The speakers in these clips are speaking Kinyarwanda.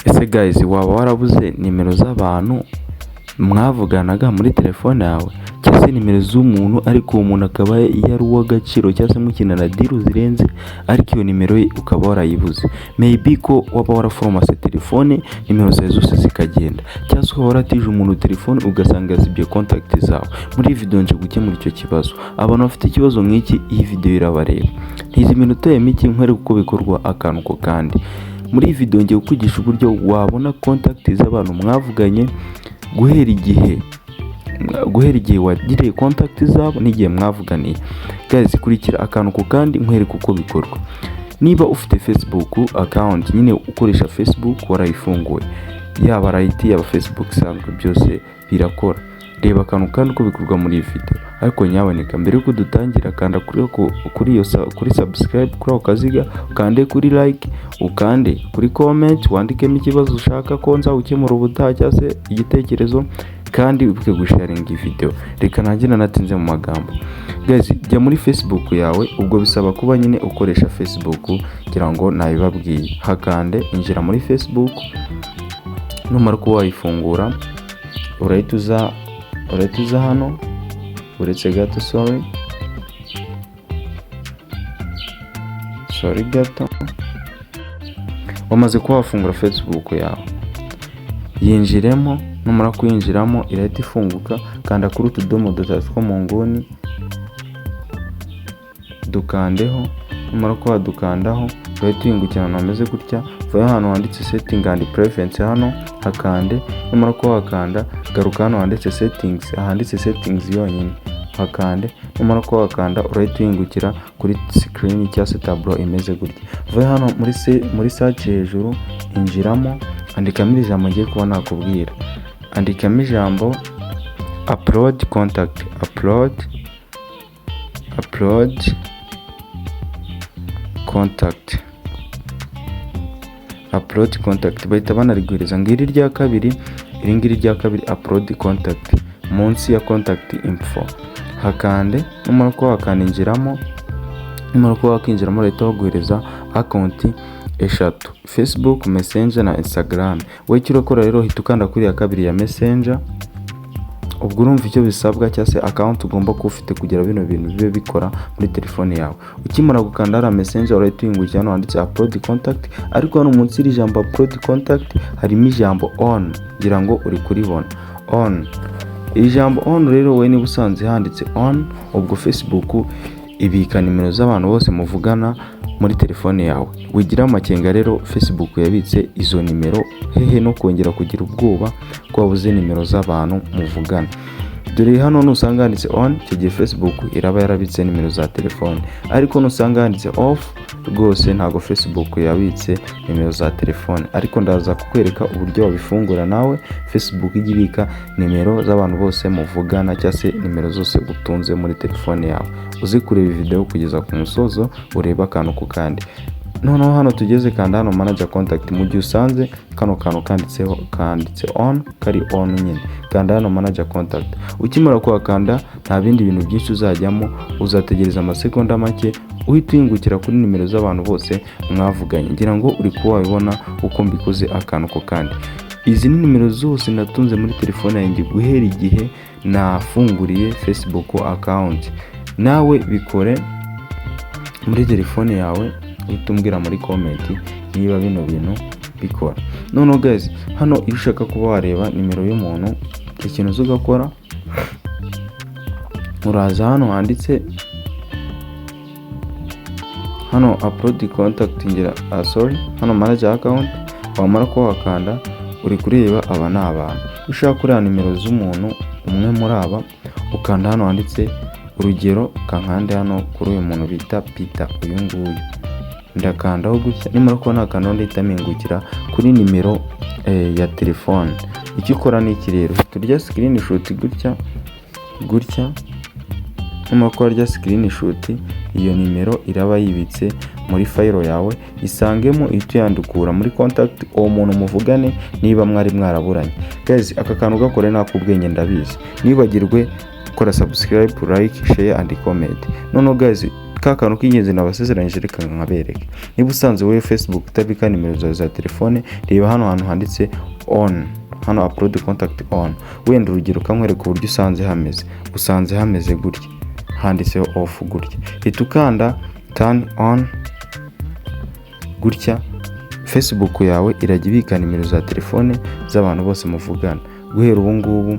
Ese guys, waba warabuze nimero z'abantu mwavuganaga muri telefone yawe, cyangwa se nimero z'umuntu ariko uwo muntu akaba yari uw'agaciro cyangwa se mukinana deal zirenze ariko iyo nimero ye ukaba warayibuze? Maybe ko waba waraforomase telefone nimero zawe zose zikagenda, cyangwa se ukaba waratije umuntu telefone ugasanga yazibye contact zawe. Muri iyi video nje gukemura icyo kibazo. Abantu bafite ikibazo nk'iki, iyi video irabareba. Ntizi minota ya mike nkwereka uko bikorwa akantu ko kandi. Muri iyi video ngiye kukwigisha uburyo wabona contact z'abantu mwavuganye guhera igihe wagiriye contact zabo n'igihe mwavuganiye. Guys, kurikira akantu ko kandi nkwereka uko bikorwa. Niba ufite Facebook account, nyine ukoresha Facebook warayifunguye, yaba right yaba Facebook sanzwe byose birakora. Reba akantu kandi uko bikorwa muri iyi video. Ariko nyaboneka mbere yuko dutangira, kanda kuri subscribe kuri ako kaziga, ukande kuri like, ukande kuri comment, wandikemo ikibazo ushaka ko nza gukemura ubutaha cyangwa se igitekerezo, kandi wibuke gusharinga iyi video. Reka ntangira natinze mu magambo. Guys, jya muri Facebook yawe, ubwo bisaba kuba nyine ukoresha Facebook kugira ngo nabibabwiye. Hakande injira muri Facebook, numara ko wayifungura urahita uza hano, uretse gato sorry gato. Wamaze kuba wafungura Facebook yawe, yinjiremo. Numara kuyinjiramo irahita ifunguka, kanda kuri utudomo dutatu two mu nguni dukandeho. Numara ko wadukandaho urahita uhingukira ahantu hameze gutya, vayo ahantu handitse setting and preference, hano hakande. Numara ko wakanda, garuka hano handitse settings, handitse settings yonyine, hakande. Numara ko wakanda urahita uhingukira kuri screen cyangwa se tableau imeze gutya. Vayo hano muri search hejuru, injiramo, andikamo ijambo ngiye kuba nakubwira. Andikamo ijambo upload contact, upload contact. Bahita banariguhereza ngiri rya kabiri, iri rya kabiri upload contact, munsi ya contact info. Hakande. Numara ko wakaninjiramo, leta baguhereza account eshatu: Facebook, Messenger na Instagram. Wowe icyo urakora rero, hita ukanda kuri ya kabiri ya Messenger. Ubwo urumva icyo bisabwa cyangwa se account ugomba kuba ufite kugira bino bintu bibe bikora muri telefone yawe. Ukimara gukanda ara Messenger urahita uhingukira hano handitse upload contact, ariko hano munsi y'iri jambo upload contact harimo ijambo on, ngira ngo uri kuribona on. Iri jambo on rero wowe niba usanze handitse on, ubwo Facebook ibika nimero z'abantu bose muvugana muri telefone yawe. Wigira amakenga rero Facebook yabitse izo nimero, hehe no kongera kugira ubwoba ko wabuze nimero z'abantu muvugana. Dore hano nusanga handitse on, icyo gihe Facebook iraba yarabitse nimero za telefone. Ariko nusanga handitse off, rwose ntago Facebook yabitse nimero za telefone. Ariko ndaza kukwereka uburyo wabifungura nawe Facebook ijya ibika nimero z'abantu bose muvugana cyangwa se nimero zose utunze muri telefone yawe. Uzi kureba video kugeza ku musozo, ureba akantu ku kandi. Noneho hano tugeze, kanda hano manage contact. Mu gihe usanze kano kantu kanditse on, kari on nyine, kanda hano manage contact. Ukimara kuhakanda nta bindi bintu byinshi uzajyamo, uzategereza amasegonda make uhita uhingukira kuri nimero z'abantu bose mwavuganye. Ngira ngo uri kuba wabibona uko mbikoze akantu ko kandi. Izi ni nimero zose natunze muri telefone yanjye guhera igihe nafunguriye Facebook account. Nawe bikore muri telefone yawe, uhita umbwira muri comment niba bino bintu bikora. Noneho guys, hano iyo ushaka kuba wareba nimero y'umuntu, ikintu uza ugakora, uraza hano handitse hano upload contact, hano manage account. Wamara ko wakanda, uri kureba aba ni abantu. Ushaka kureba nimero z'umuntu umwe muri aba, ukanda hano handitse urugero, kankande hano kuri uyu muntu bita Peter, uyu nguyu. Ndakandaho gutya. Nimara ko nakanda ndahita mpingukira kuri nimero ya telefone. Icyo ukora ni iki rero, turya screenshot gutya. Nimara ko warya screenshot, iyo nimero iraba yibitse muri file yawe, isangemo ihita yandukura muri contact uwo muntu muvugane niba mwari mwaraburanye. Guys, aka kantu gakore nakubwenge ndabizi. Nibagirwe gukora subscribe, like, share and comment. Noneho guys, ka kantu k'ingenzi nabasezeranyije reka nkabereke. Niba usanze wowe Facebook utabika nimero zawe za telefone, reba hano hantu handitse on, hano upload contact on. Wenda urugero kamwereka uburyo usanze hameze gutya, handitseho off gutya. Hita ukanda turn on gutya, Facebook yawe irajya ibika nimero za telefone z'abantu bose muvugana. Guhera ubu ngubu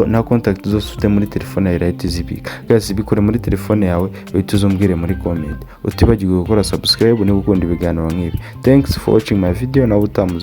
na contact zose ufite muri telefone yawe irahita izibika. Guys, bikore muri telefone yawe, uhita uzumbwire muri comment. Utibagirwe gukora subscribe niba ukunda ibiganiro nk'ibi. Thanks for watching my video. Nawe utamuze